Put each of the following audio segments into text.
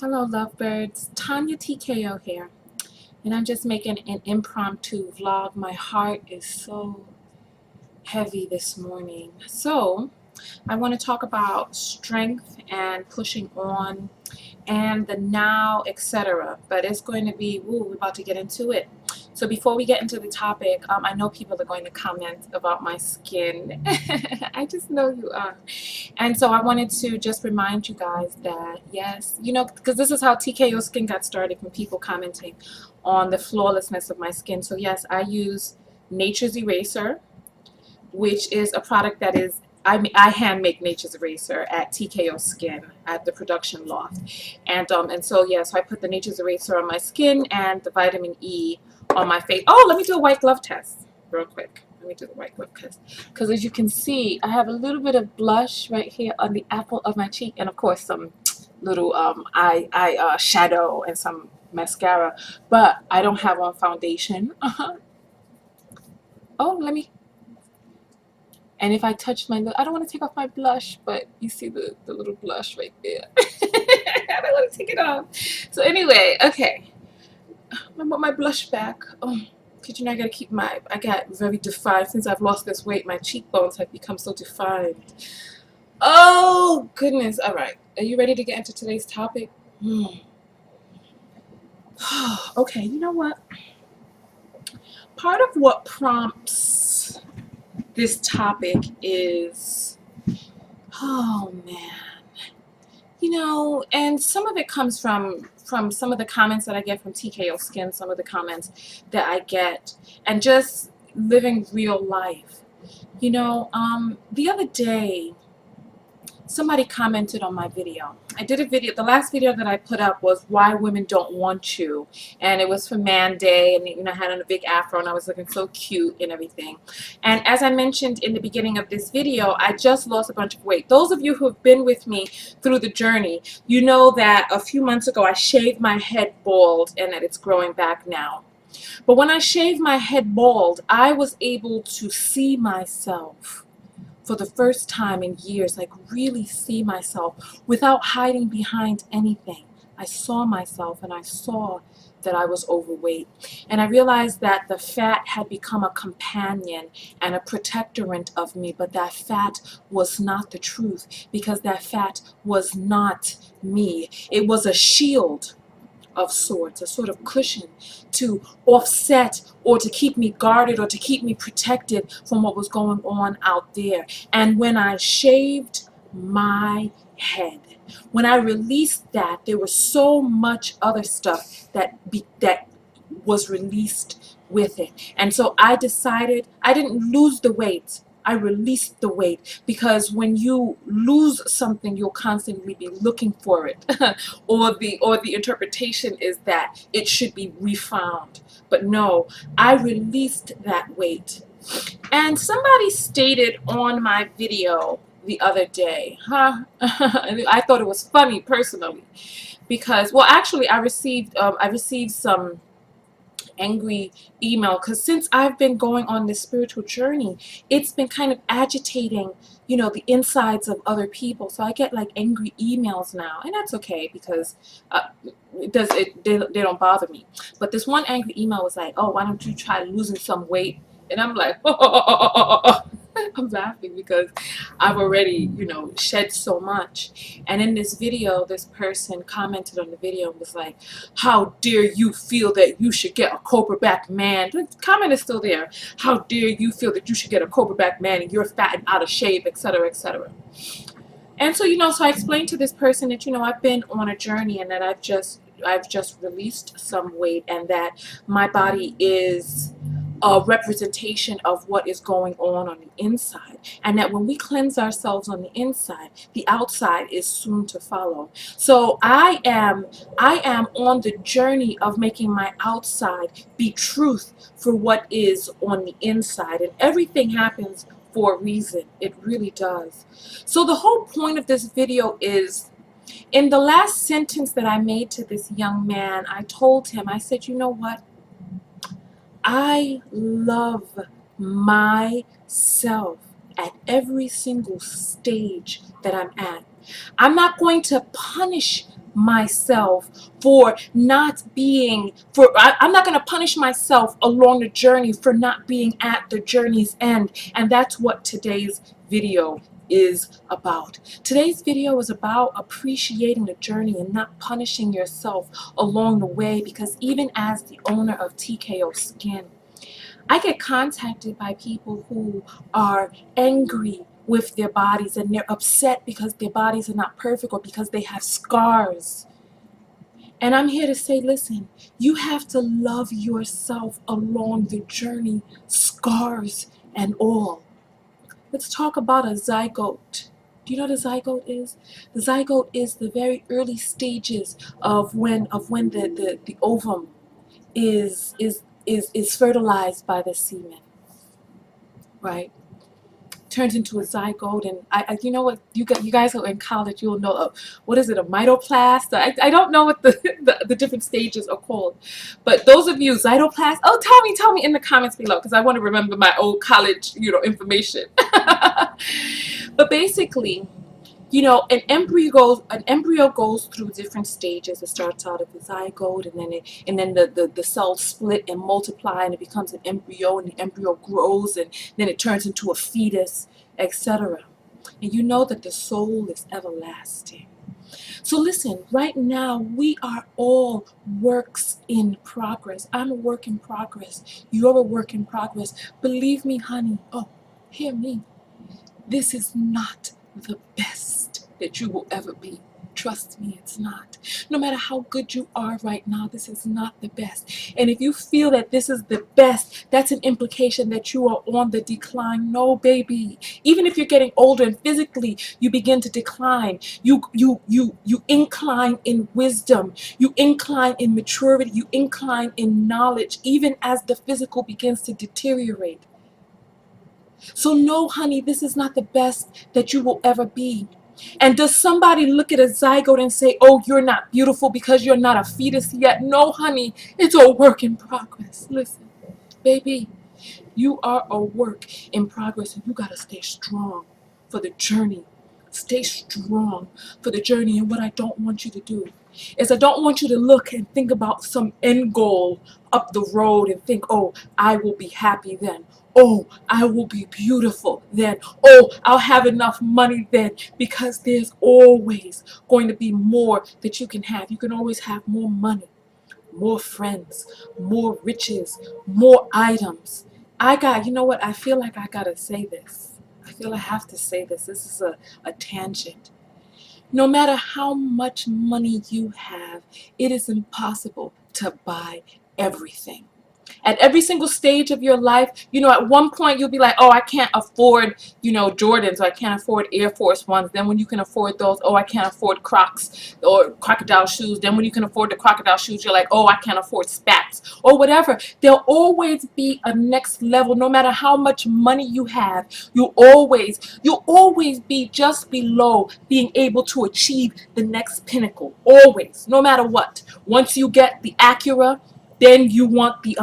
Hello, lovebirds. TonyaTko here, and I'm just making an impromptu vlog. My heart is so heavy this morning. So, I want to talk about strength and pushing on and the now, etc. But it's going to be, we're about to get into it. So before we get into the topic, I know people are going to comment about my skin. I just know you are. And so I wanted to just remind you guys that, yes, because this is how TKO Skin got started, from people commenting on the flawlessness of my skin. So yes, I use Nature's Eraser, which is a product that is, I hand make Nature's Eraser at TKO Skin at the production loft. And so yeah, so I put the Nature's Eraser on my skin and the vitamin E on my face. Oh, let me do a white glove test real quick. Let me do the white glove test. Because as you can see, I have a little bit of blush right here on the apple of my cheek, and of course some little eye shadow and some mascara, but I don't have on foundation. Oh, let me. And if I touch my lip, I don't want to take off my blush, but you see the little blush right there. I don't want to take it off. So anyway, okay. I want my blush back. Oh, because I gotta keep I got very defined. Since I've lost this weight, my cheekbones have become so defined. Oh, goodness. All right. Are you ready to get into today's topic? Okay, you know what? Part of what prompts this topic is, oh man, and some of it comes from some of the comments that I get from TKO Skin, some of the comments that I get, and just living real life. The other day, somebody commented on my video. I did a video, the last video that I put up was why women don't want you, and it was for Man Day, and I had on a big afro and I was looking so cute and everything. And as I mentioned in the beginning of this video, I just lost a bunch of weight. Those of you who have been with me through the journey, you know that a few months ago I shaved my head bald and that it's growing back now. But when I shaved my head bald, I was able to see myself for the first time in years, like really see myself without hiding behind anything. I saw myself and I saw that I was overweight. And I realized that the fat had become a companion and a protectorant of me, but that fat was not the truth, because that fat was not me. It was a shield of sorts, a sort of cushion to offset or to keep me guarded or to keep me protected from what was going on out there. And when I shaved my head, when I released that, there was so much other stuff that was released with it. And so I decided I didn't lose the weight. I released the weight, because when you lose something, you'll constantly be looking for it, or the interpretation is that it should be refound. But no, I released that weight. And somebody stated on my video the other day, I thought it was funny personally, because, well, actually I received some angry email, because since I've been going on this spiritual journey, it's been kind of agitating, the insides of other people. So I get like angry emails now, and that's okay, because they don't bother me. But this one angry email was like, oh, why don't you try losing some weight? And I'm like, I'm laughing because I've already, shed so much. And in this video, this person commented on the video and was like, how dare you feel that you should get a Cobra back man? The comment is still there. How dare you feel that you should get a Cobra back man and you're fat and out of shape, etc., etc. And so, so I explained to this person that, I've been on a journey, and that I've just released some weight, and that my body is a representation of what is going on the inside, and that when we cleanse ourselves on the inside, the outside is soon to follow. So I am on the journey of making my outside be truth for what is on the inside, and everything happens for a reason. It really does. So the whole point of this video is, in the last sentence that I made to this young man, I told him, I said, you know what? I love myself at every single stage that I'm at. I'm not going to punish myself for not being, I'm not going to punish myself along the journey for not being at the journey's end. And that's what today's video is about. Today's video is about appreciating the journey and not punishing yourself along the way, because even as the owner of TKO Skin, I get contacted by people who are angry with their bodies, and they're upset because their bodies are not perfect or because they have scars. And I'm here to say, listen, you have to love yourself along the journey, scars and all. Let's talk about a zygote. Do you know what a zygote is? The zygote is the very early stages of when the ovum is fertilized by the semen, right? Turns into a zygote, and you know what, you guys are in college, you'll know, what is it, a mitoplast? I don't know what the different stages are called, but those of you, zytoplast, oh, tell me in the comments below, because I want to remember my old college, information. But basically, an embryo goes through different stages. It starts out as a zygote, and then the cells split and multiply, and it becomes an embryo, and the embryo grows, and then it turns into a fetus, etc. And you know that the soul is everlasting. So listen, right now we are all works in progress. I'm a work in progress. You're a work in progress. Believe me, honey. Oh, hear me. This is not the best that you will ever be. Trust me, it's not. No matter how good you are right now, this is not the best. And if you feel that this is the best, that's an implication that you are on the decline. No, baby. Even if you're getting older and physically you begin to decline, you incline in wisdom, you incline in maturity, you incline in knowledge, even as the physical begins to deteriorate. So no, honey, this is not the best that you will ever be. And does somebody look at a zygote and say, oh, you're not beautiful because you're not a fetus yet? No, honey, it's a work in progress. Listen, baby, you are a work in progress, and you got to stay strong for the journey. Stay strong for the journey. And what I don't want you to do is I don't want you to look and think about some end goal up the road and think, oh, I will be happy then. Oh, I will be beautiful then. Oh, I'll have enough money then, because there's always going to be more that you can have. You can always have more money, more friends, more riches, more items. You know what? I feel like I gotta say this. I feel I have to say this. This is a tangent. No matter how much money you have, it is impossible to buy everything. At every single stage of your life, at one point you'll be like, oh, I can't afford, Jordans, or I can't afford Air Force Ones. Then when you can afford those, oh, I can't afford Crocs or crocodile shoes. Then when you can afford the crocodile shoes, you're like, oh, I can't afford Spats or whatever. There'll always be a next level. No matter how much money you have, you'll always be just below being able to achieve the next pinnacle. Always, no matter what. Once you get the Acura, then you want the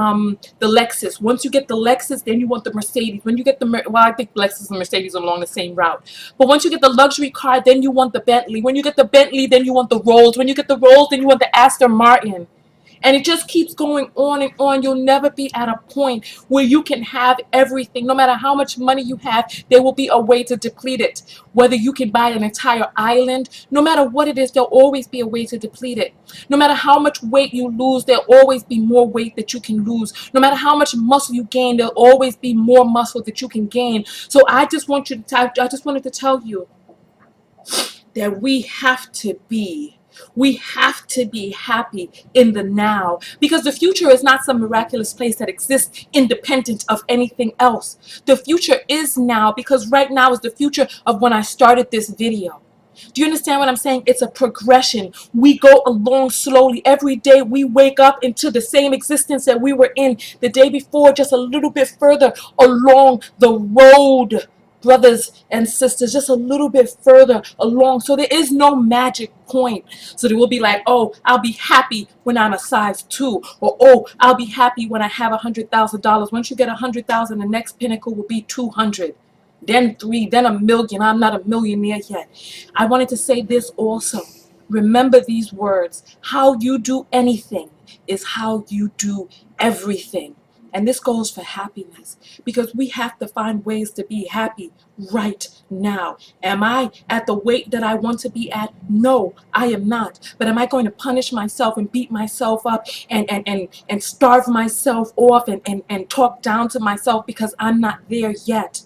Lexus. Once you get the Lexus, then you want the Mercedes. When you get I think Lexus and Mercedes are along the same route. But once you get the luxury car, then you want the Bentley. When you get the Bentley, then you want the Rolls. When you get the Rolls, then you want the Aston Martin. And it just keeps going on and on. You'll never be at a point where you can have everything. No matter how much money you have, there will be a way to deplete it. Whether you can buy an entire island, no matter what it is, there'll always be a way to deplete it. No matter how much weight you lose, there'll always be more weight that you can lose. No matter how much muscle you gain, there'll always be more muscle that you can gain. So I just wanted to tell you that we have to be happy in the now, because the future is not some miraculous place that exists independent of anything else. The future is now, because right now is the future of when I started this video. Do you understand what I'm saying? It's a progression. We go along slowly. Every day we wake up into the same existence that we were in the day before, just a little bit further along the road, brothers and sisters, just a little bit further along. So there is no magic point. So they will be like, oh, I'll be happy when I'm a size 2, or oh, I'll be happy when I have $100,000. Once you get 100,000, the next pinnacle will be 200. then 3, then a million. I'm not a millionaire yet. I wanted to say this also. Remember these words. How you do anything is how you do everything. And this goes for happiness, because we have to find ways to be happy right now. Am I at the weight that I want to be at? No, I am not. But am I going to punish myself and beat myself up and starve myself off and talk down to myself because I'm not there yet?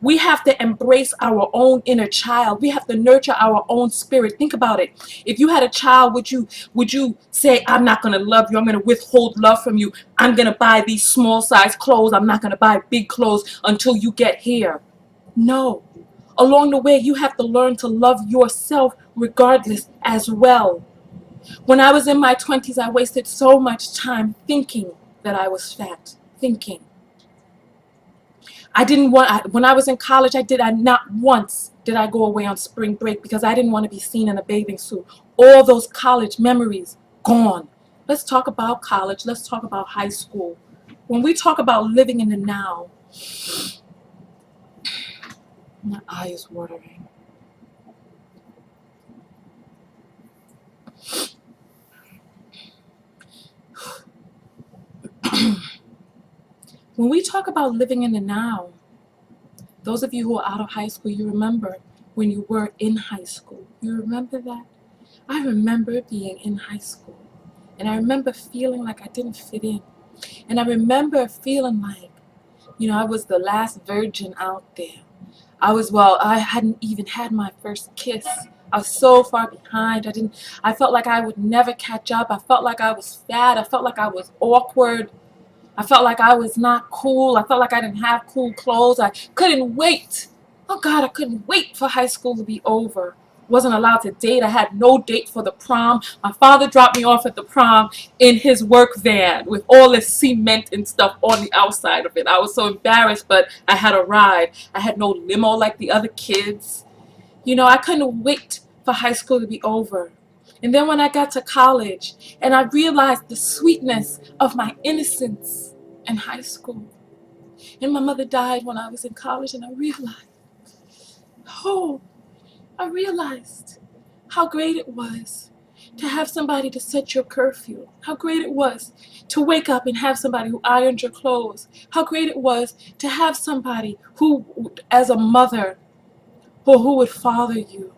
We have to embrace our own inner child. We have to nurture our own spirit. Think about it. If you had a child, would you say, I'm not going to love you, I'm going to withhold love from you, I'm going to buy these small size clothes, I'm not going to buy big clothes until you get here? No. Along the way, you have to learn to love yourself regardless as well. When I was in my 20s, I wasted so much time thinking that I was fat. Thinking. When I was in college, not once did I go away on spring break because I didn't want to be seen in a bathing suit. All those college memories, gone. Let's talk about college. Let's talk about high school. When we talk about living in the now, my eye is watering. When we talk about living in the now, those of you who are out of high school, you remember when you were in high school. You remember that? I remember being in high school, and I remember feeling like I didn't fit in. And I remember feeling like, I was the last virgin out there. I hadn't even had my first kiss. I was so far behind. I felt like I would never catch up. I felt like I was fat. I felt like I was awkward. I felt like I was not cool. I felt like I didn't have cool clothes. I couldn't wait. Oh God, I couldn't wait for high school to be over. Wasn't allowed to date. I had no date for the prom. My father dropped me off at the prom in his work van with all this cement and stuff on the outside of it. I was so embarrassed, but I had a ride. I had no limo like the other kids. I couldn't wait for high school to be over. And then when I got to college and I realized the sweetness of my innocence in high school. And my mother died when I was in college, and I realized how great it was to have somebody to set your curfew. How great it was to wake up and have somebody who ironed your clothes. How great it was to have somebody who, as a mother, or who would father you.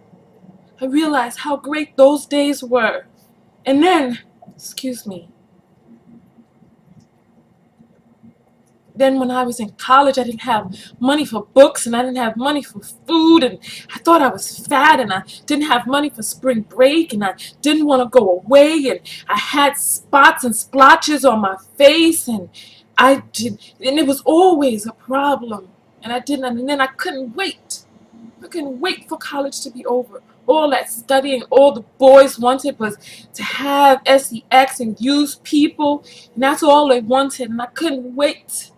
I realized how great those days were. And then, then when I was in college, I didn't have money for books, and I didn't have money for food, and I thought I was fat, and I didn't have money for spring break, and I didn't want to go away, and I had spots and splotches on my face, and it was always a problem, and then I couldn't wait. I couldn't wait for college to be over. All that studying, all the boys wanted was to have sex and use people, and that's all they wanted, and I couldn't wait.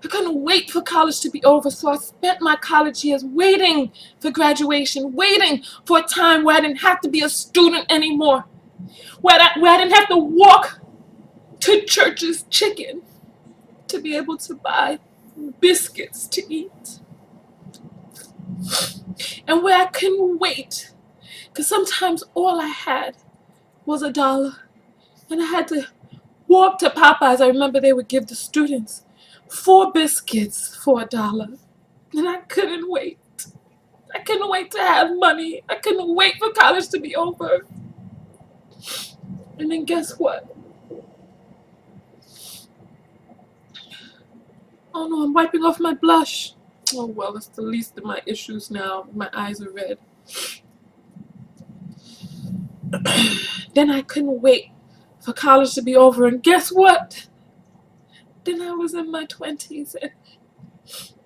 I couldn't wait for college to be over, so I spent my college years waiting for graduation, waiting for a time where I didn't have to be a student anymore, where I didn't have to walk to Church's Chicken to be able to buy biscuits to eat, and where I couldn't wait, because sometimes all I had was $1, and I had to walk to Popeyes. I remember they would give the students 4 biscuits for $1, and I couldn't wait. I couldn't wait to have money. I couldn't wait for college to be over. And then guess what? Oh no, I'm wiping off my blush. Oh well, that's the least of my issues now. My eyes are red. Then I couldn't wait for college to be over, and guess what? Then I was in my 20s, and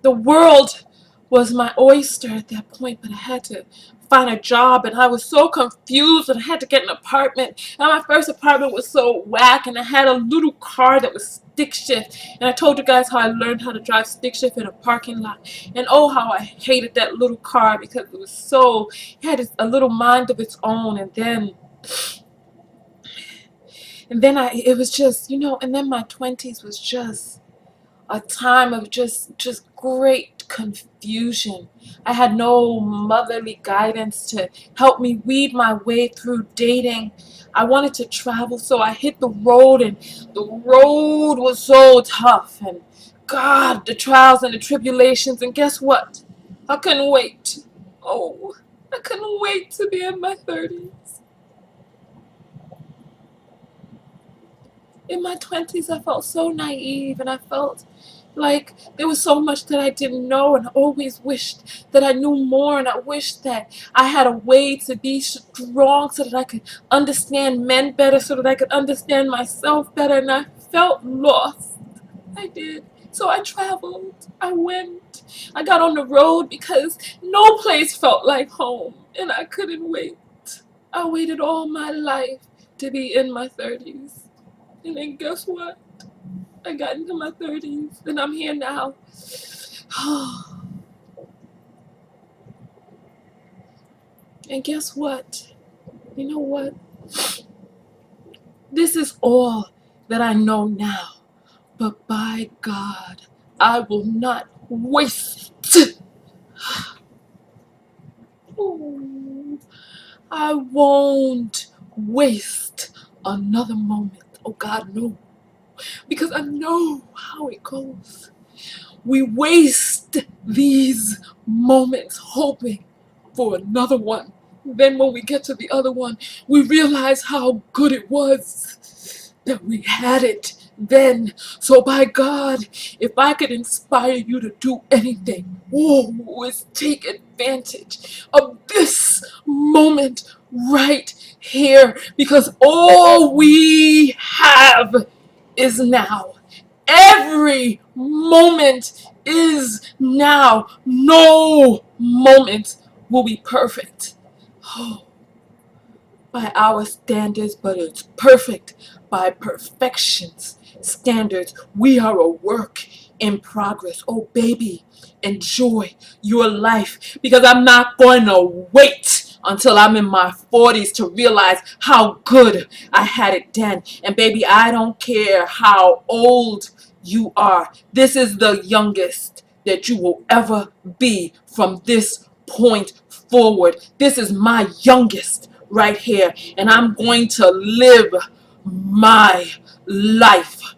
the world was my oyster at that point, but I had to find a job, and I was so confused, and I had to get an apartment, and my first apartment was so whack, and I had a little car that was stick shift, and I told you guys how I learned how to drive stick shift in a parking lot, and oh how I hated that little car because it had a little mind of its own, and then it was just, and then my 20s was just a time of just great confusion. I had no motherly guidance to help me weed my way through dating. I wanted to travel, so I hit the road, and the road was so tough. And God, the trials and the tribulations. And guess what? I couldn't wait. Oh, I couldn't wait to be in my 30s. In my 20s, I felt so naive, and I felt like there was so much that I didn't know, and I always wished that I knew more, and I wished that I had a way to be strong so that I could understand men better, so that I could understand myself better, and I felt lost. I did. So I traveled. I went. I got on the road because no place felt like home, and I couldn't wait. I waited all my life to be in my 30s. And then guess what? I got into my 30s, and I'm here now. And guess what? You know what? This is all that I know now. But by God, I will not waste. I won't waste another moment. Oh God, no. Because I know how it goes. We waste these moments hoping for another one. Then when we get to the other one, we realize how good it was that we had it then. So by God, if I could inspire you to do anything, is take advantage of this moment right here, because all we have is now. Every moment is now. No moment will be perfect. Oh, by our standards, but it's perfect by perfection's standards. We are a work in progress. Oh, baby, enjoy your life, because I'm not going to wait until I'm in my 40s to realize how good I had it then. And baby, I don't care how old you are. This is the youngest that you will ever be from this point forward. This is my youngest right here, and I'm going to live my life.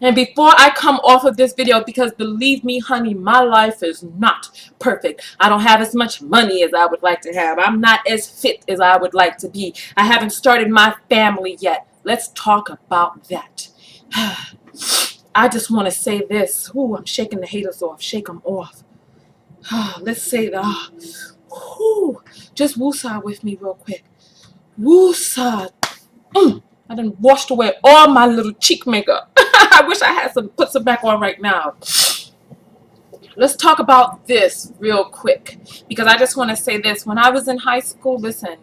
And before I come off of this video, because believe me, honey, my life is not perfect. I don't have as much money as I would like to have. I'm not as fit as I would like to be. I haven't started my family yet. Let's talk about that. I just want to say this. Ooh, I'm shaking the haters off. Shake them off. Let's say that. Just woosah with me real quick. Woosah. I done washed away all my little cheek makeup. I wish I had put some back on right now. Let's talk about this real quick, because I just want to say this. When I was in high school, listen,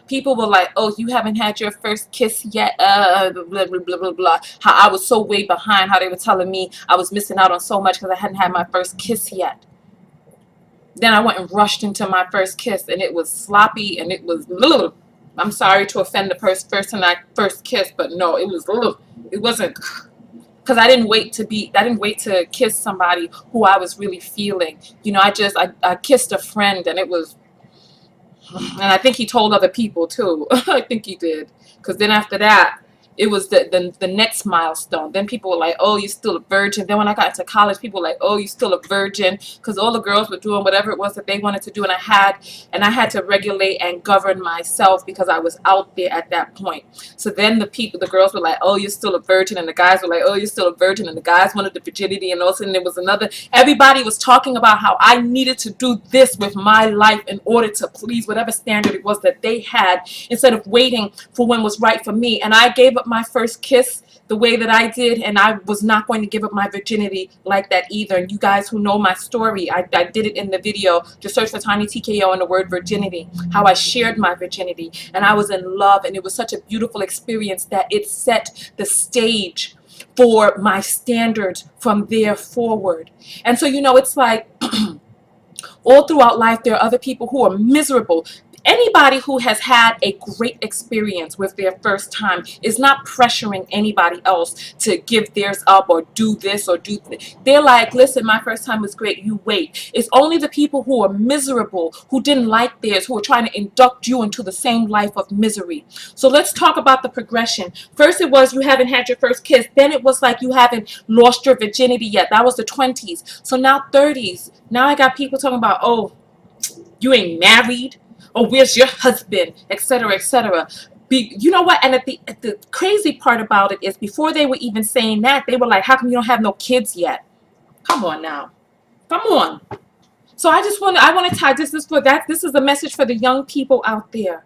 people were like, oh, you haven't had your first kiss yet, blah, blah, blah, blah, blah. How I was so way behind, how they were telling me I was missing out on so much because I hadn't had my first kiss yet. Then I went and rushed into my first kiss, and it was sloppy, and it was little. I'm sorry to offend the person I first kissed, but no, it was little. It wasn't, because I didn't wait to kiss somebody who I was really feeling. You know, I kissed a friend, and it was, and I think he told other people too. I think he did, because then after that, it was the next milestone. Then people were like, oh, you're still a virgin. Then when I got into college, people were like, oh, you're still a virgin, because all the girls were doing whatever it was that they wanted to do, and I had to regulate and govern myself, because I was out there at that point. So then the girls were like, oh, you're still a virgin, and the guys were like, oh, you're still a virgin, and the guys wanted the virginity, and all of a sudden there was another. Everybody was talking about how I needed to do this with my life in order to please whatever standard it was that they had, instead of waiting for when was right for me. And I gave up my first kiss the way that I did, and I was not going to give up my virginity like that either. And you guys who know my story, I did it in the video. Just search for TonyaTko and the word virginity, how I shared my virginity, and I was in love, and it was such a beautiful experience that it set the stage for my standards from there forward. And so, you know, it's like all throughout life there are other people who are miserable. Anybody who has had a great experience with their first time is not pressuring anybody else to give theirs up or do this or do they're like, listen, my first time was great, you wait. It's only the people who are miserable, who didn't like theirs, who are trying to induct you into the same life of misery. So let's talk about the progression. First it was you haven't had your first kiss. Then it was like you haven't lost your virginity yet. That was the 20s. So now 30s. Now I got people talking about, oh, you ain't married, or where's your husband, etc., etc. You know what? And the crazy part about it is, before they were even saying that, they were like, how come you don't have no kids yet? Come on now, come on. So I want to tie this is for that. This is a message for the young people out there.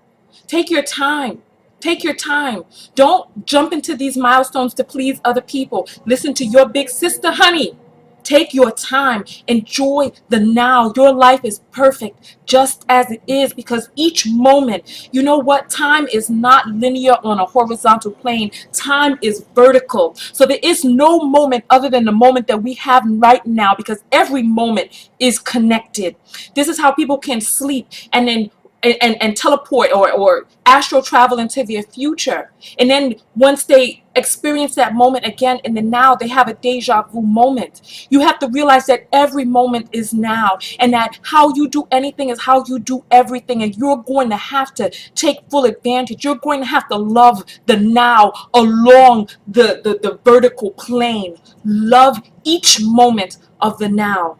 Take your time. Take your time. Don't jump into these milestones to please other people. Listen to your big sister, honey. Take your time. Enjoy the now. Your life is perfect just as it is, because each moment, you know what? Time is not linear on a horizontal plane. Time is vertical. So there is no moment other than the moment that we have right now, because every moment is connected. This is how people can sleep and then and teleport or astral travel into their future. And then once they experience that moment again in the now, they have a deja vu moment. You have to realize that every moment is now, and that how you do anything is how you do everything. And you're going to have to take full advantage. You're going to have to love the now along the vertical plane. Love each moment of the now.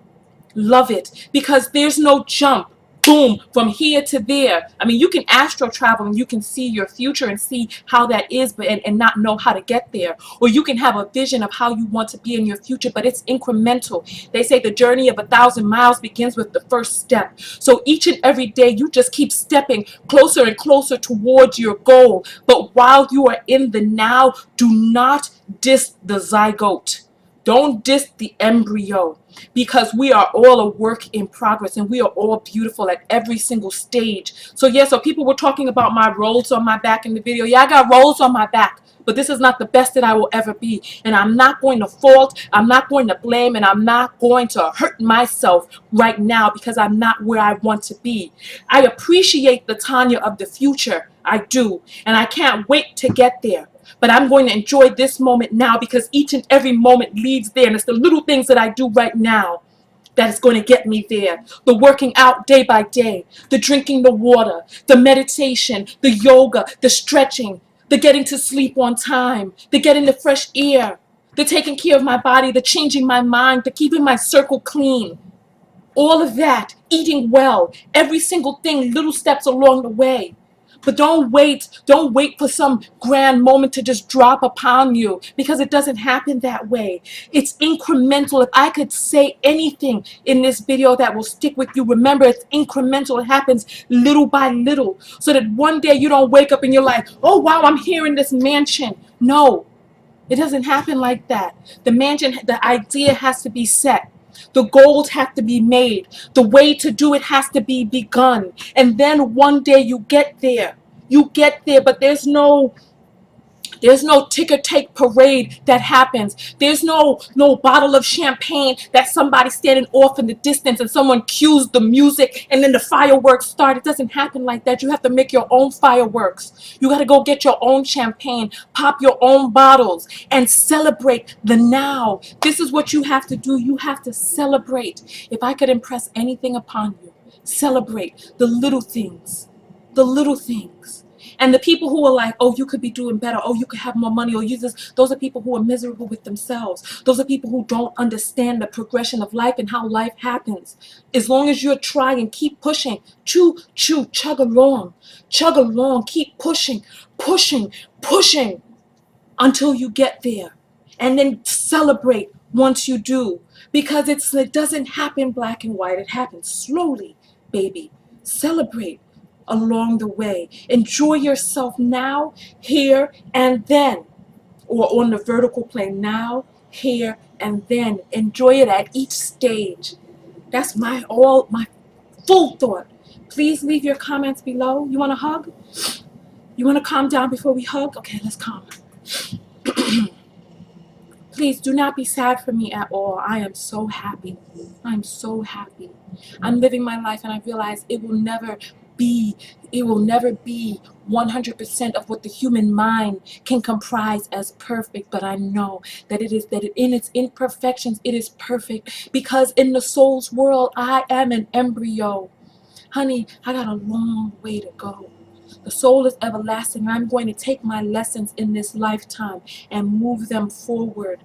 Love it, because there's no jump, boom, from here to there. I mean, you can astral travel and you can see your future and see how that is, but and not know how to get there. Or you can have a vision of how you want to be in your future, but it's incremental. They say the journey of 1,000 miles begins with the first step. So each and every day you just keep stepping closer and closer towards your goal. But while you are in the now, do not diss the zygote. Don't diss the embryo, because we are all a work in progress, and we are all beautiful at every single stage. So yeah, so people were talking about my rolls on my back in the video. Yeah, I got rolls on my back, but this is not the best that I will ever be. And I'm not going to fault, I'm not going to blame, and I'm not going to hurt myself right now because I'm not where I want to be. I appreciate the Tonya of the future. I do. And I can't wait to get there. But I'm going to enjoy this moment now, because each and every moment leads there. And it's the little things that I do right now that is going to get me there. The working out day by day, the drinking the water, the meditation, the yoga, the stretching, the getting to sleep on time, the getting the fresh air, the taking care of my body, the changing my mind, the keeping my circle clean. All of that, eating well, every single thing, little steps along the way. But don't wait for some grand moment to just drop upon you, because it doesn't happen that way. It's incremental. If I could say anything in this video that will stick with you, remember, it's incremental. It happens little by little, so that one day you don't wake up and you're like, oh wow, I'm here in this mansion. No, it doesn't happen like that. The mansion, the idea has to be set. The goals have to be made. The way to do it has to be begun. And then one day you get there. You get there, but there's no ticker tape parade that happens. There's no bottle of champagne that somebody's standing off in the distance and someone cues the music and then the fireworks start. It doesn't happen like that. You have to make your own fireworks. You got to go get your own champagne, pop your own bottles, and celebrate the now. This is what you have to do. You have to celebrate. If I could impress anything upon you, celebrate the little things. The little things. And the people who are like, oh, you could be doing better, oh, you could have more money, or you just, those are people who are miserable with themselves. Those are people who don't understand the progression of life and how life happens. As long as you're trying, keep pushing, chug along, keep pushing, until you get there. And then celebrate once you do, because it doesn't happen black and white. It happens slowly, baby. Celebrate along the way. Enjoy yourself now, here, and then. Or on the vertical plane, now, here, and then. Enjoy it at each stage. That's my full thought. Please leave your comments below. You want to hug? You want to calm down before we hug? Okay, let's calm. Please do not be sad for me at all. I am so happy. I'm so happy. I'm living my life, and I realize it will never be, 100% of what the human mind can comprise as perfect, but I know that in its imperfections it is perfect, because in the soul's world I am an embryo. Honey, I got a long way to go. The soul is everlasting. I'm going to take my lessons in this lifetime and move them forward.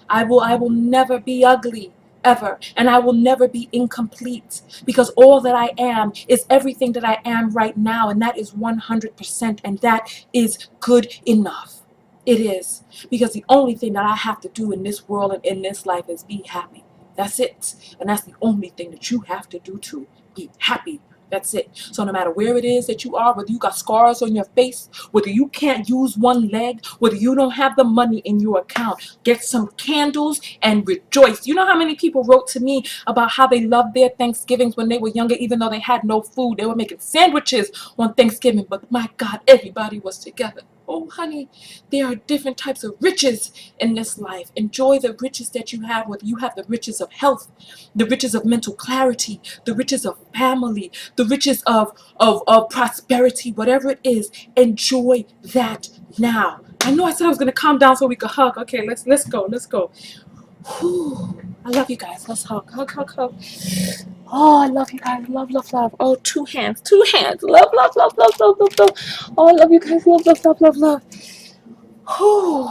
I will never be ugly, ever, and I will never be incomplete, because all that I am is everything that I am right now, and that is 100%, and that is good enough. It is, because the only thing that I have to do in this world and in this life is be happy. That's it, and that's the only thing that you have to do, to be happy. That's it. So no matter where it is that you are, whether you got scars on your face, whether you can't use one leg, whether you don't have the money in your account, get some candles and rejoice. You know how many people wrote to me about how they loved their Thanksgivings when they were younger, even though they had no food. They were making sandwiches on Thanksgiving, but my God, everybody was together. Oh, honey, there are different types of riches in this life. Enjoy the riches that you have, whether you have the riches of health, the riches of mental clarity, the riches of family, the riches of prosperity, whatever it is. Enjoy that now. I know I said I was going to calm down so we could hug. Okay, let's go. Whew. I love you guys. Let's hug. Hug. Oh, I love you guys. Love. Oh, two hands. Love. Oh, I love you guys. Love. Whew.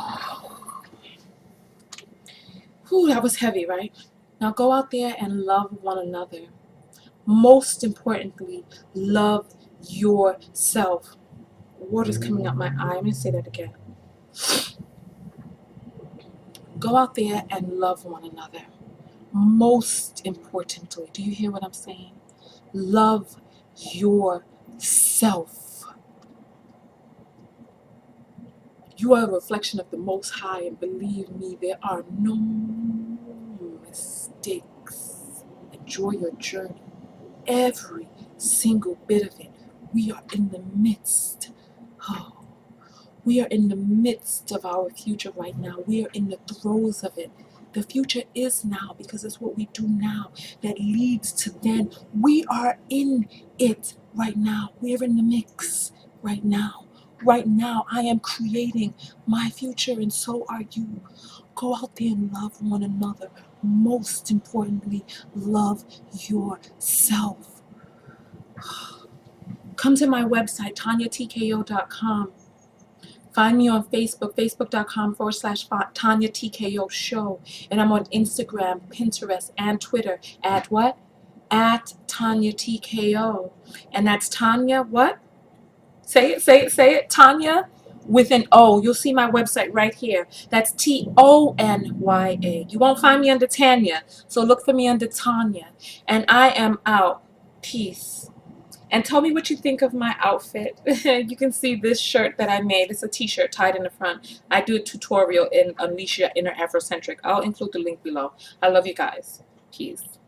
Whew, that was heavy, right? Now go out there and love one another. Most importantly, love yourself. Water's coming up my eye. Let me say that again. Go out there and love one another. Most importantly, do you hear what I'm saying? Love yourself. You are a reflection of the Most High, and believe me, there are no mistakes. Enjoy your journey. Every single bit of it. We are in the midst. We are in the midst of our future right now. We are in the throes of it. The future is now, because it's what we do now that leads to then. We are in it right now. We're in the mix right now. Right now, I am creating my future, and so are you. Go out there and love one another. Most importantly, love yourself. Come to my website, TonyaTko.com. Find me on Facebook, facebook.com/TonyaTko show. And I'm on Instagram, Pinterest, and Twitter at what? At TonyaTko. And that's Tonya what? Say it. Tonya with an O. You'll see my website right here. That's Tonya. You won't find me under Tanya, so look for me under Tonya. And I am out. Peace. And tell me what you think of my outfit. You can see this shirt that I made. It's a t-shirt tied in the front. I do a tutorial in Unleash Your Inner Afrocentric. I'll include the link below. I love you guys. Peace.